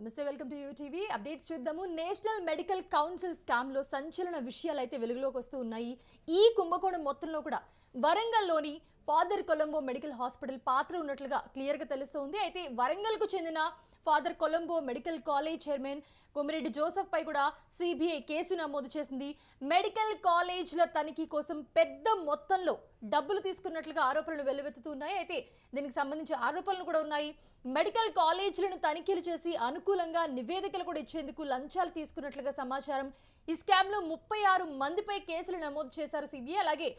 నమస్తే, welcome to UTV updates. చూద్దాము. National medical council scam లో సంచలన విషయాలు అయితే వెలుగులోకి వస్తూ ఉన్నాయి. ఈ కుంభకోణం మొత్తంలో కూడా వరంగల్లోని ఫాదర్ కొలంబో మెడికల్ హాస్పిటల్ పాత్ర ఉన్నట్లుగా క్లియర్ గా తెలుస్తోంది. అయితే వరంగల్ కు చెందిన father Colombo medical college chairman Komireddy Joseph పై కూడా సిబిఐ కేసు నమోదు చేసింది. మెడికల్ కాలేజ్ల తనిఖీ కోసం పెద్ద మొత్తంలో డబ్బులు తీసుకున్నట్లుగా ఆరోపణలు వెల్లువెత్తుతున్నాయి. అయితే దీనికి సంబంధించి ఆరోపణలు కూడా ఉన్నాయి. మెడికల్ కాలేజీలను తనిఖీలు చేసి అనుకూలంగా నివేదికలు కూడా ఇచ్చేందుకు లంచాలు తీసుకున్నట్లుగా సమాచారం. ఈ స్కామ్ లో 36 మందిపై కేసులు నమోదు చేశారు సిబిఐ. అలాగే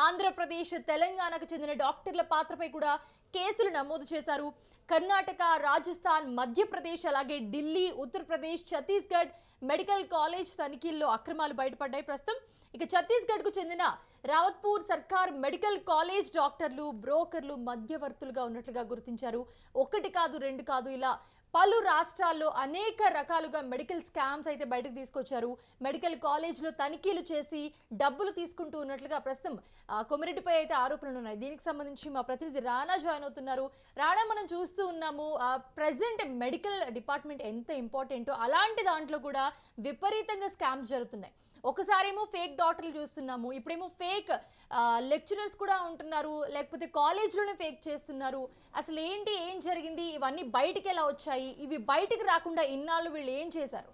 ఆంధ్రప్రదేశ్, తెలంగాణకు చెందిన డాక్టర్ల పాత్రపై కూడా కేసులు నమోదు చేశారు. కర్ణాటక, రాజస్థాన్, మధ్యప్రదేశ్, అలాగే ఢిల్లీ, ఉత్తరప్రదేశ్, ఛత్తీస్గఢ్ మెడికల్ కాలేజ్ తనిఖీల్లో అక్రమాలు బయటపడ్డాయి. ప్రస్తుతం ఇక ఛత్తీస్గఢ్కు చెందిన రావత్పూర్ సర్కార్ మెడికల్ కాలేజ్ డాక్టర్లు, బ్రోకర్లు మధ్యవర్తులుగా ఉన్నట్లుగా గుర్తించారు. ఒకటి కాదు, రెండు కాదు, ఇలా పలు రాష్ట్రాల్లో అనేక రకాలుగా మెడికల్ స్కామ్స్ అయితే బయటకు తీసుకొచ్చారు. మెడికల్ కాలేజ్లో తనిఖీలు చేసి డబ్బులు తీసుకుంటూ ఉన్నట్లుగా ప్రస్తుతం కొమిరెడ్డిపై అయితే ఆరోపణలు ఉన్నాయి. దీనికి సంబంధించి మా ప్రతినిధి రాణా జాయిన్ అవుతున్నారు. రాణా, మనం చూస్తూ ఉన్నాము ప్రెసెంట్ మెడికల్ డిపార్ట్మెంట్ ఎంత ఇంపార్టెంటో అలాంటి దాంట్లో కూడా విపరీతంగా స్కామ్స్ జరుగుతున్నాయి. ఒకసారేమో ఫేక్ డాక్టర్లు చూస్తున్నాము, ఇప్పుడేమో ఫేక్ లెక్చరర్స్ కూడా ఉంటున్నారు, లేకపోతే కాలేజ్లోనే ఫేక్ చేస్తున్నారు. అసలు ఏంటి, ఏం జరిగింది, ఇవన్నీ బయటికి ఎలా వచ్చాయి, ఇవి బయటికి రాకుండా ఇన్నాళ్ళు వీళ్ళు ఏం చేశారు?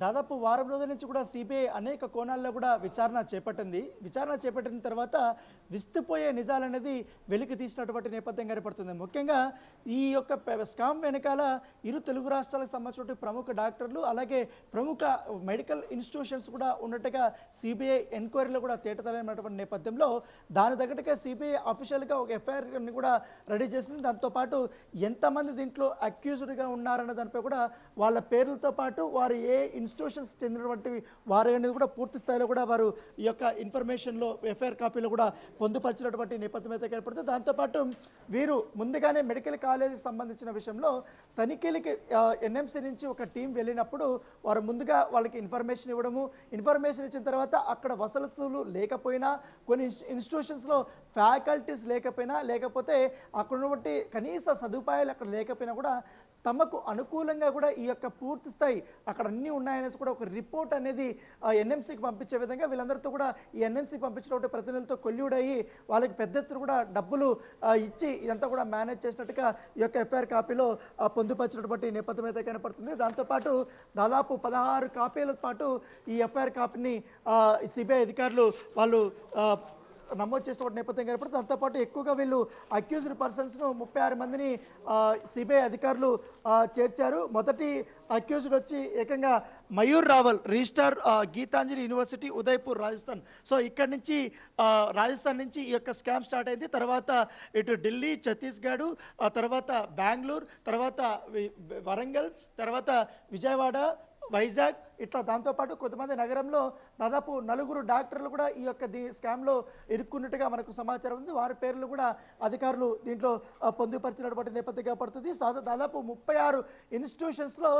దాదాపు వారం రోజుల నుంచి కూడా సిబిఐ అనేక కోణాల్లో కూడా విచారణ చేపట్టిన తర్వాత విస్తుపోయే నిజాలనేది వెలికి తీసినటువంటి నేపథ్యం కనపడుతుంది. ముఖ్యంగా ఈ యొక్క స్కామ్ వెనకాల ఇరు తెలుగు రాష్ట్రాలకు సంబంధించిన ప్రముఖ డాక్టర్లు, అలాగే ప్రముఖ మెడికల్ ఇన్స్టిట్యూషన్స్ కూడా ఉన్నట్టుగా సిబిఐ ఎంక్వైరీలో కూడా తేటతెల్లమైనటువంటి నేపథ్యంలో దాని తగ్గట్టుగా సిబిఐ అఫీషియల్గా ఒక ఎఫ్ఐఆర్ని కూడా రెడీ చేసింది. దాంతోపాటు ఎంతమంది దీంట్లో అక్యూజ్డ్గా ఉన్నారన్న దానిపై కూడా వాళ్ళ పేర్లతో పాటు వారు ఏ ఇన్స్టిట్యూషన్స్ చెందినటువంటి వారు అనేది కూడా పూర్తి స్థాయిలో కూడా వారు ఈ యొక్క ఇన్ఫర్మేషన్లో ఎఫ్ఐఆర్ కాపీలో కూడా పొందుపరిచినటువంటి నేపథ్యం అయితే ఏర్పడుతుంది. దాంతోపాటు వీరు ముందుగానే మెడికల్ కాలేజీకి సంబంధించిన విషయంలో తనిఖీలకి ఎన్ఎంసీ నుంచి ఒక టీం వెళ్ళినప్పుడు వారు ముందుగా వాళ్ళకి ఇన్ఫర్మేషన్ ఇచ్చిన తర్వాత అక్కడ వసతులు లేకపోయినా, కొన్ని ఇన్స్టిట్యూషన్స్లో ఫ్యాకల్టీస్ లేకపోయినా, లేకపోతే అక్కడ ఉన్నటువంటి కనీస సదుపాయాలు అక్కడ లేకపోయినా కూడా తమకు అనుకూలంగా కూడా ఈ యొక్క పూర్తి స్థాయి అక్కడ అన్నీ ఉన్నాయనేసి కూడా ఒక రిపోర్ట్ అనేది ఎన్ఎంసీకి పంపించే విధంగా వీళ్ళందరితో కూడా ఈ ఎన్ఎంసీకి పంపించినటువంటి ప్రతినిధులతో కొల్లుడయ్యి వాళ్ళకి పెద్ద ఎత్తున కూడా డబ్బులు ఇచ్చి ఇదంతా కూడా మేనేజ్ చేసినట్టుగా ఈ యొక్క ఎఫ్ఐఆర్ కాపీలో పొందుపరిచినటువంటి నేపథ్యం అయితే కనపడుతుంది. దాంతోపాటు దాదాపు 16 కాపీల పాటు ఈ ఎఫ్ఐఆర్ కాపీని సిబిఐ అధికారులు వాళ్ళు నమోదు చేసినటువంటి నేపథ్యం కనపడుతుంది. దాంతోపాటు ఎక్కువగా వీళ్ళు అక్యూజ్డ్ పర్సన్స్ను 36 మందిని సిబిఐ అధికారులు చేర్చారు. మొదటి అక్యూజ్డ్ వచ్చి ఏకంగా Mayur Rawal, registrar Geetanjali university, Udaipur, Rajasthan. So ఇక్కడి నుంచి రాజస్థాన్ నుంచి ఈ యొక్క స్కామ్ స్టార్ట్ అయింది. తర్వాత ఇటు ఢిల్లీ, ఛత్తీస్గఢ్, తర్వాత బెంగళూరు, తర్వాత వరంగల్, తర్వాత విజయవాడ, వైజాగ్, ఇట్లా దాంతోపాటు కొంతమంది నగరంలో దాదాపు 4 డాక్టర్లు కూడా ఈ యొక్క స్కామ్లో ఇరుక్కున్నట్టుగా మనకు సమాచారం ఉంది. వారి పేర్లు కూడా అధికారులు దీంట్లో పొందుపరిచినటువంటి నేపథ్యంగా పడుతుంది. దాదాపు 36 ఇన్స్టిట్యూషన్స్లో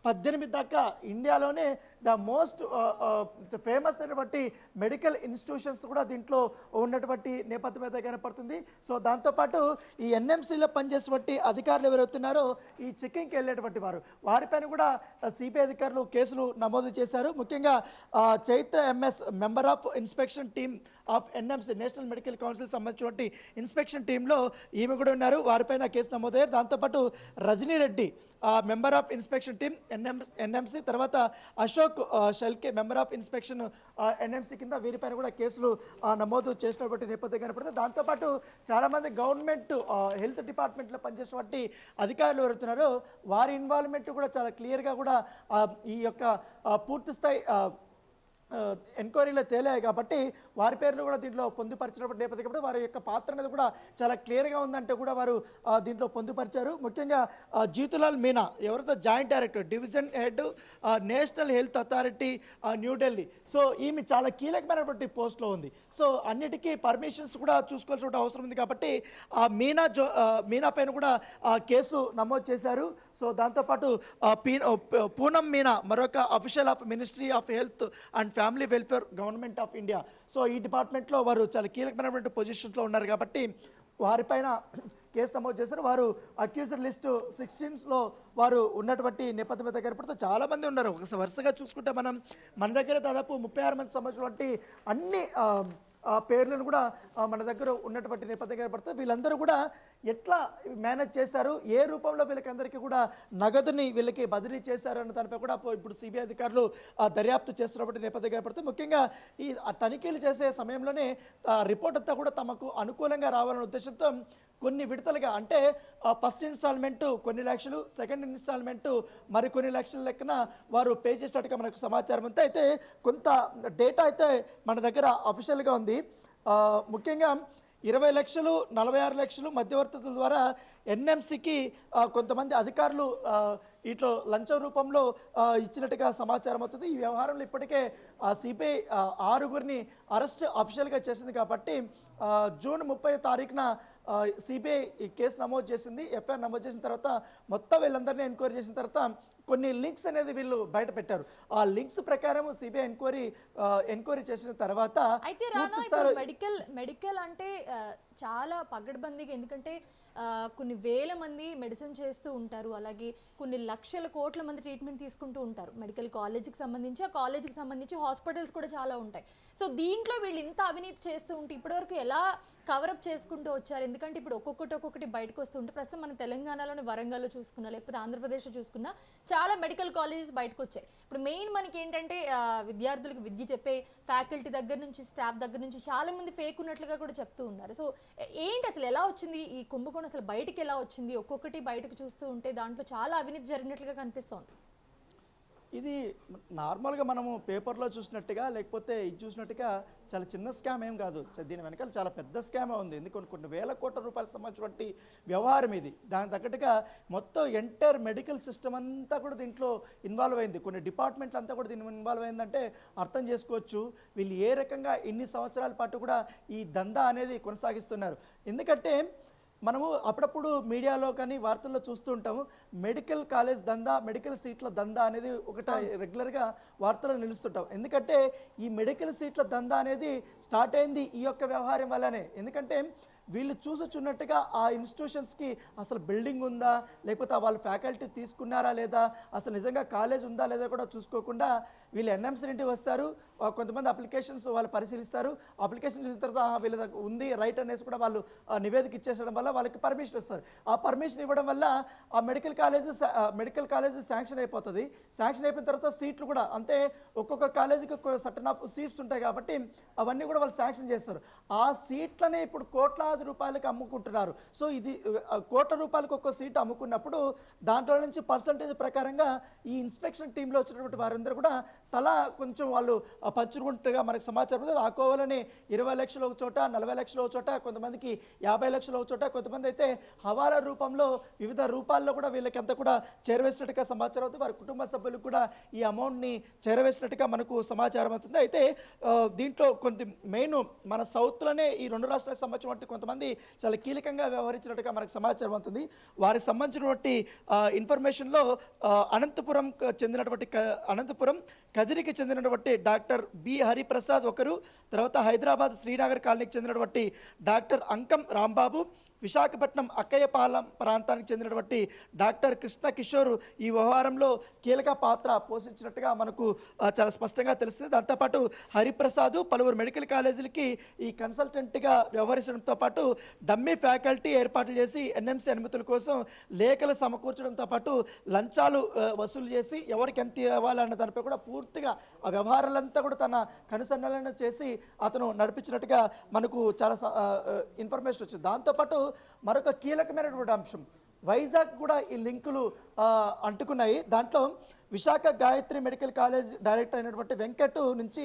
18 దాకా ఇండియాలోనే ద మోస్ట్ ఫేమస్ అయినటువంటి మెడికల్ ఇన్స్టిట్యూషన్స్ కూడా దీంట్లో ఉన్నటువంటి నేపథ్యం అయితే కనపడుతుంది. సో దాంతోపాటు ఈ ఎన్ఎంసీలో పనిచేసేటువంటి అధికారులు ఎవరవుతున్నారో ఈ చెక్కింగ్కి వెళ్ళేటువంటి వారిపైన కూడా సిబిఐ అధికారులు కేసులు నమోదు చేశారు. ముఖ్యంగా Chaitra MS, member of inspection team of NMC, national medical council సంబంధించినటువంటి ఇన్స్పెక్షన్ టీంలో ఈమె కూడా ఉన్నారు, వారిపైన కేసు నమోదయ్యారు. దాంతోపాటు Rajani Reddy, member of inspection team NMC, తర్వాత Ashok Shelke, member of inspection NMC కింద వీరిపైన కూడా కేసులు నమోదు చేసినటువంటి నేపథ్యం కనపడుతుంది. దాంతోపాటు చాలామంది గవర్నమెంట్ హెల్త్ డిపార్ట్మెంట్లో పనిచేసినటువంటి అధికారులు ఎవరుతున్నారో వారి ఇన్వాల్వ్మెంట్ కూడా చాలా క్లియర్గా కూడా ఈ యొక్క పూర్తి స్థాయి ఎంక్వైరీలో తేలాయి కాబట్టి వారి పేర్లు కూడా దీంట్లో పొందుపరిచినటువంటి నేపథ్యం కాబట్టి వారి యొక్క పాత్ర అనేది కూడా చాలా క్లియర్గా ఉందంటే కూడా వారు దీంట్లో పొందుపరిచారు. ముఖ్యంగా జీతులాల్ మీనా ఎవరితో joint director, division head, national health authority, New Delhi. So ఈమె చాలా కీలకమైనటువంటి పోస్ట్లో ఉంది. సో అన్నిటికీ పర్మిషన్స్ కూడా చూసుకోవాల్సిన అవసరం ఉంది కాబట్టి మీనా పైన కూడా కేసు నమోదు చేశారు. సో దాంతోపాటు పూనం మీనా మరొక official of ministry of health and family welfare, government of India. So ఈ డిపార్ట్మెంట్లో వారు చాలా కీలకమైనటువంటి పొజిషన్స్లో ఉన్నారు కాబట్టి వారిపైన కేసు నమోదు చేశారు. వారు అక్యూజ్డ్ లిస్టు 16లో వారు ఉన్నటువంటి నేపథ్యం అయితే కనపడుతుంది. చాలామంది ఉన్నారు. వరుసగా చూసుకుంటే మన దగ్గర దాదాపు 36 మంది సంబంధించినటువంటి అన్ని పేర్లను కూడా మన దగ్గర ఉన్నటువంటి నేపథ్యం కనపడుతుంది. వీళ్ళందరూ కూడా ఎట్లా మేనేజ్ చేశారు, ఏ రూపంలో వీళ్ళకందరికీ కూడా నగదుని వీళ్ళకి బదిలీ చేశారు అన్న దానిపై కూడా ఇప్పుడు సిబిఐ అధికారులు దర్యాప్తు చేస్తున్నటువంటి నేపథ్యం కనపడుతుంది. ముఖ్యంగా ఈ తనిఖీలు చేసే సమయంలోనే రిపోర్ట్ అంతా కూడా తమకు అనుకూలంగా రావాలనే ఉద్దేశంతో కొన్ని విడతలుగా, అంటే ఫస్ట్ ఇన్స్టాల్మెంట్ కొన్ని లక్షలు, సెకండ్ ఇన్స్టాల్మెంట్ మరికొన్ని లక్షల లెక్కన వారు పే చేసినట్టుగా మనకు సమాచారం అంతా. అయితే కొంత డేటా అయితే మన దగ్గర అఫీషియల్గా ఉంది. ముఖ్యంగా 20 లక్షలు, 46 లక్షలు మధ్యవర్తుల ద్వారా ఎన్ఎంసీకి కొంతమంది అధికారులు ఇట్లో లంచం రూపంలో ఇచ్చినట్టుగా సమాచారం అవుతుంది. ఈ వ్యవహారంలో ఇప్పటికే సిబిఐ 6గురిని అరెస్ట్ అఫీషియల్గా చేసింది. కాబట్టి జూన్ 30 తారీఖున సిబిఐ ఈ కేసు నమోదు చేసింది. ఎఫ్ఐఆర్ నమోదు చేసిన తర్వాత మొత్తం వీళ్ళందరినీ ఎంక్వైరీ చేసిన తర్వాత కొన్ని లింక్స్ అనేది వీళ్ళు బయట పెట్టారు. ఆ లింక్స్ ప్రకారం సిబిఐ ఎంక్వైరీ చేసిన తర్వాత అయితే మెడికల్ అంటే చాలా పగడ్బందీగా, ఎందుకంటే కొన్ని వేల మంది మెడిసిన్ చేస్తూ ఉంటారు, అలాగే కొన్ని లక్షల కోట్ల మంది ట్రీట్మెంట్ తీసుకుంటూ ఉంటారు మెడికల్ కాలేజీకి సంబంధించి. ఆ కాలేజీకి సంబంధించి హాస్పిటల్స్ కూడా చాలా ఉంటాయి. సో దీంట్లో వీళ్ళు ఇంత అవినీతి చేస్తూ ఉంటే ఇప్పటివరకు ఎలా కవరప్ చేసుకుంటూ వచ్చారు? ఎందుకంటే ఇప్పుడు ఒక్కొక్కటి బయటకు వస్తుంటే ప్రస్తుతం మన తెలంగాణలోని వరంగల్లో చూసుకున్నా, లేకపోతే ఆంధ్రప్రదేశ్లో చూసుకున్నా చాలా మెడికల్ కాలేజెస్ బయటకు వచ్చాయి. ఇప్పుడు మెయిన్ మనకి ఏంటంటే విద్యార్థులకు విద్య చెప్పే ఫ్యాకల్టీ దగ్గర నుంచి, స్టాఫ్ దగ్గర నుంచి చాలా మంది ఫేక్ ఉన్నట్లుగా కూడా చెప్తూ ఉన్నారు. సో ఏంటి అసలు ఎలా వచ్చింది ఈ కుంభకోణం, అసలు బయటికి ఎలా వచ్చింది? ఒక్కొక్కటి బయటకు చూస్తూ ఉంటే దాంట్లో చాలా అవినీతి జరిగినట్లుగా కనిపిస్తోంది. ఇది నార్మల్గా మనము పేపర్లో చూసినట్టుగా, లేకపోతే ఇది చూసినట్టుగా చాలా చిన్న స్కామ్ ఏం కాదు. దీని వెనకాల చాలా పెద్ద స్కామే ఉంది. ఎందుకంటే కొన్ని వేల కోట్ల రూపాయలకు సంబంధించినటువంటి వ్యవహారం ఇది. దాని తగ్గట్టుగా మొత్తం ఎంటైర్ మెడికల్ సిస్టమ్ అంతా కూడా దీంట్లో ఇన్వాల్వ్ అయింది. కొన్ని డిపార్ట్మెంట్లు అంతా కూడా దీన్ని ఇన్వాల్వ్ అయిందంటే అర్థం చేసుకోవచ్చు వీళ్ళు ఏ రకంగా ఇన్ని సంవత్సరాల పాటు కూడా ఈ దందా అనేది కొనసాగిస్తున్నారు. ఎందుకంటే మనము అప్పుడప్పుడు మీడియాలో కానీ వార్తల్లో చూస్తూ ఉంటాము, మెడికల్ కాలేజ్ దందా, మెడికల్ సీట్ల దందా అనేది ఒకటి రెగ్యులర్గా వార్తల్లో నిలుస్తుంటాం. ఎందుకంటే ఈ మెడికల్ సీట్ల దందా అనేది స్టార్ట్ అయింది ఈ యొక్క వ్యవహారం వల్లనే. ఎందుకంటే వీళ్ళు చూసుచున్నట్టుగా ఆ ఇన్స్టిట్యూషన్స్కి అసలు బిల్డింగ్ ఉందా, లేకపోతే వాళ్ళ ఫ్యాకల్టీ తీసుకున్నారా లేదా, అసలు నిజంగా కాలేజ్ ఉందా లేదా కూడా చూసుకోకుండా వీళ్ళు ఎన్ఎంసీ నుండి వస్తారు. కొంతమంది అప్లికేషన్స్ వాళ్ళు పరిశీలిస్తారు. అప్లికేషన్ చూసిన తర్వాత వీళ్ళ దగ్గర ఉంది రైట్ అనేసి కూడా వాళ్ళు నివేదిక ఇచ్చేసడం వల్ల వాళ్ళకి పర్మిషన్ వస్తారు. ఆ పర్మిషన్ ఇవ్వడం వల్ల ఆ మెడికల్ కాలేజ్ శాంక్షన్ అయిపోతుంది. శాంక్షన్ అయిపోయిన తర్వాత సీట్లు కూడా అంతే, ఒక్కొక్క కాలేజీకి సర్టన్ ఆఫ్ సీట్స్ ఉంటాయి కాబట్టి అవన్నీ కూడా వాళ్ళు శాంక్షన్ చేస్తారు. ఆ సీట్లనే ఇప్పుడు కోట్లాది రూపాయలకు అమ్ముకుంటున్నారు. సో ఇది కోట్ల రూపాయలకు ఒక్క సీట్ అమ్ముకున్నప్పుడు దాంట్లో నుంచి పర్సంటేజ్ ప్రకారంగా ఈ ఇన్స్పెక్షన్ టీంలో వచ్చినటువంటి వారందరూ కూడా తలా కొంచెం వాళ్ళు పంచుకుంటుగా మనకు సమాచారం ఉంది. ఆ కోవలని 20 లక్షలు ఒక చోట, 40 లక్షలు ఒక చోట, కొంతమందికి 50 లక్షలు ఒక చోట, కొంతమంది అయితే హవాలా రూపంలో వివిధ రూపాల్లో కూడా వీళ్ళకి అంతా కూడా చేరవేసినట్టుగా సమాచారం అవుతుంది. వారి కుటుంబ సభ్యులకు కూడా ఈ అమౌంట్ని చేరవేసినట్టుగా మనకు సమాచారం అవుతుంది. అయితే దీంట్లో కొంత మెయిన్ మన సౌత్లోనే ఈ 2 రాష్ట్రాలకు సంబంధించినటువంటి కొంతమంది చాలా కీలకంగా వ్యవహరించినట్టుగా మనకు సమాచారం అవుతుంది. వారికి సంబంధించినటువంటి ఇన్ఫర్మేషన్లో అనంతపురం కదిరికి చెందినటువంటి డాక్టర్ బి హరిప్రసాద్ ఒకరు, తర్వాత హైదరాబాద్ శ్రీనగర్ కాలనీకి చెందినటువంటి డాక్టర్ అంకం రాంబాబు, విశాఖపట్నం అక్కయ్యపాలెం ప్రాంతానికి చెందినటువంటి డాక్టర్ కృష్ణ కిషోర్ ఈ వ్యవహారంలో కీలక పాత్ర పోషించినట్టుగా మనకు చాలా స్పష్టంగా తెలుస్తుంది. దాంతోపాటు హరిప్రసాద్ పలువురు మెడికల్ కాలేజీలకి ఈ కన్సల్టెంట్గా వ్యవహరించడంతో పాటు డమ్మీ ఫ్యాకల్టీ ఏర్పాట్లు చేసి ఎన్ఎంసీ అనుమతుల కోసం లేఖలు సమకూర్చడంతో పాటు లంచాలు వసూలు చేసి ఎవరికి ఎంత ఇవ్వాలన్న దానిపై కూడా పూర్తిగా ఆ వ్యవహారాలంతా కూడా తన కనుసన్నలను చేసి అతను నడిపించినట్టుగా మనకు చాలా ఇన్ఫర్మేషన్ వచ్చింది. దాంతోపాటు మరొక కీలకమైనటువంటి అంశం, వైజాగ్ కూడా ఈ లింకులు అంటుకున్నాయి. దాంట్లో Visakha Gayatri medical college director అయినటువంటి వెంకట్ నుంచి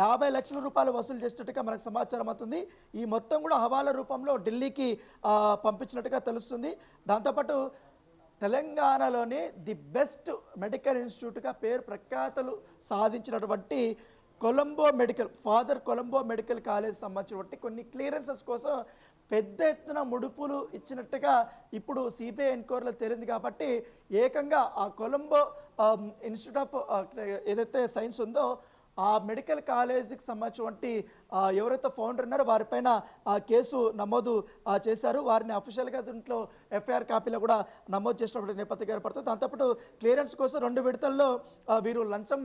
50 లక్షల రూపాయలు వసూలు చేసినట్టుగా మనకు సమాచారం అవుతుంది. ఈ మొత్తం కూడా హవాలా రూపంలో ఢిల్లీకి పంపించినట్టుగా తెలుస్తుంది. దాంతోపాటు తెలంగాణలోని ది బెస్ట్ మెడికల్ ఇన్స్టిట్యూట్గా పేరు ప్రఖ్యాతలు సాధించినటువంటి ఫాదర్ కొలంబో మెడికల్ కాలేజ్ సంబంధించినటువంటి కొన్ని క్లియరెన్సెస్ కోసం పెద్ద ఎత్తున ముడుపులు ఇచ్చినట్టుగా ఇప్పుడు సిబిఐ ఎన్క్వైరీలో తేలింది. కాబట్టి ఏకంగా ఆ కొలంబో ఇన్స్టిట్యూట్ ఆఫ్ ఏదైతే సైన్స్ ఉందో ఆ మెడికల్ కాలేజీకి సంబంధించినటువంటి ఎవరైతే ఫౌండర్ ఉన్నారో వారిపైన కేసు నమోదు చేశారు. వారిని అఫీషియల్గా దీంట్లో ఎఫ్ఐఆర్ కాపీలో కూడా నమోదు చేసినటువంటి నేపథ్యం ఏర్పడుతుంది. దాంతోపాటు క్లియరెన్స్ కోసం 2 విడతల్లో వీరు లంచం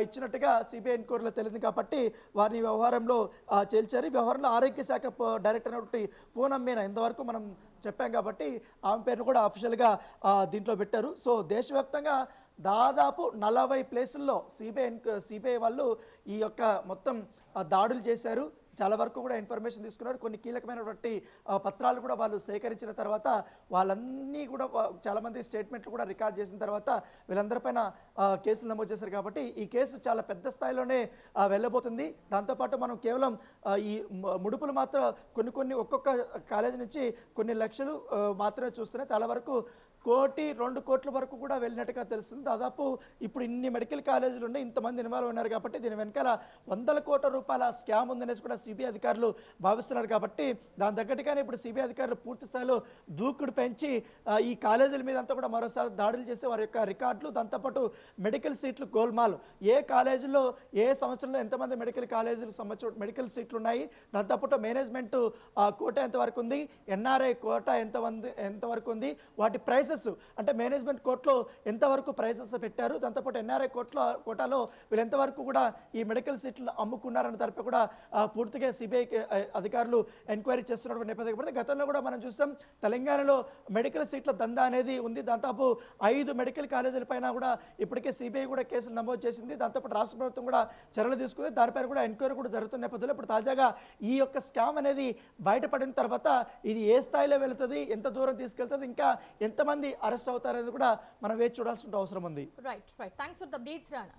ఇచ్చినట్టుగా సిబిఐ ఎంక్వైరీలో తెలియదు కాబట్టి వారిని వ్యవహారంలో చేల్చారు. ఈ వ్యవహారంలో ఆరోగ్య శాఖ డైరెక్టర్ అయినటువంటి పూనం మీనా ఇంతవరకు మనం చెప్పాం కాబట్టి ఆమె పేరును కూడా అఫీషియల్గా దీంట్లో పెట్టారు. సో దేశవ్యాప్తంగా దాదాపు 40 ప్లేసుల్లో సిబిఐ వాళ్ళు ఈ యొక్క మొత్తం దాడులు చేశారు. చాలా వరకు కూడా ఇన్ఫర్మేషన్ తీసుకున్నారు. కొన్ని కీలకమైనటువంటి పత్రాలు కూడా వాళ్ళు సేకరించిన తర్వాత వాళ్ళన్నీ కూడా చాలామంది స్టేట్మెంట్లు కూడా రికార్డ్ చేసిన తర్వాత వీళ్ళందరిపైన కేసులు నమోదు చేశారు. కాబట్టి ఈ కేసు చాలా పెద్ద స్థాయిలోనే వెళ్ళబోతుంది. దాంతోపాటు మనం కేవలం ఈ ముడుపులు మాత్రం కొన్ని ఒక్కొక్క కాలేజీ నుంచి కొన్ని లక్షలు మాత్రమే చూస్తున్నాయి. చాలా వరకు 1-2 కోట్ల వరకు కూడా వెళ్ళినట్టుగా తెలుస్తుంది. దాదాపు ఇప్పుడు ఇన్ని మెడికల్ కాలేజీలు ఉన్నాయి, ఇంతమంది ఇన్వాల్వ్ ఉన్నారు కాబట్టి దీని వెనకాల 100 కోట్ల రూపాయల స్కామ్ ఉందనేసి కూడా సిబిఐ అధికారులు భావిస్తున్నారు. కాబట్టి దాని తగ్గట్టుగానే ఇప్పుడు సిబిఐ అధికారులు పూర్తి స్థాయిలో దూకుడు పెంచి ఈ కాలేజీల మీద అంతా కూడా మరోసారి దాడులు చేసి వారి యొక్క రికార్డులు, దాంతోపాటు మెడికల్ సీట్లు గోల్మాల్, ఏ కాలేజీలో ఏ సంవత్సరంలో ఎంతమంది మెడికల్ కాలేజీలకు సంబంధించిన మెడికల్ సీట్లు ఉన్నాయి, దాంతోపాటు మేనేజ్మెంట్ కోటా ఎంతవరకు ఉంది, ఎన్ఆర్ఐ కోటా ఎంతవరకు ఉంది, వాటి ప్రైసెస్ అంటే మేనేజ్మెంట్ కోర్టులో ఎంతవరకు ప్రైసెస్ పెట్టారు, దాంతోపాటు ఎన్ఆర్ఐ కోటాలో వీళ్ళు ఎంతవరకు కూడా ఈ మెడికల్ సీట్లు అమ్ముకున్నారన్న తరపు కూడా పూర్తిగా సిబిఐ అధికారులు ఎంక్వైరీ చేస్తున్నటువంటి నేపథ్యం పడితే గతంలో కూడా మనం చూస్తాం తెలంగాణలో మెడికల్ సీట్ల దందా అనేది ఉంది. దాదాపు 5 మెడికల్ కాలేజీల పైన కూడా ఇప్పటికే సిబిఐ కూడా కేసులు నమోదు చేసింది. దాంతోపాటు రాష్ట్ర ప్రభుత్వం కూడా చర్యలు తీసుకుంది. దానిపైన కూడా ఎంక్వైరీ కూడా జరుగుతున్న నేపథ్యంలో ఇప్పుడు తాజాగా ఈ యొక్క స్కామ్ అనేది బయటపడిన తర్వాత ఇది ఏ స్థాయిలో వెళుతుంది, ఎంత దూరం తీసుకెళ్తుంది, ఇంకా ఎంతమంది అరెస్ట్ అవుతారనేది కూడా మనం వేచి చూడాల్సిన అవసరం ఉంది. Right. Thanks for the updates Rana.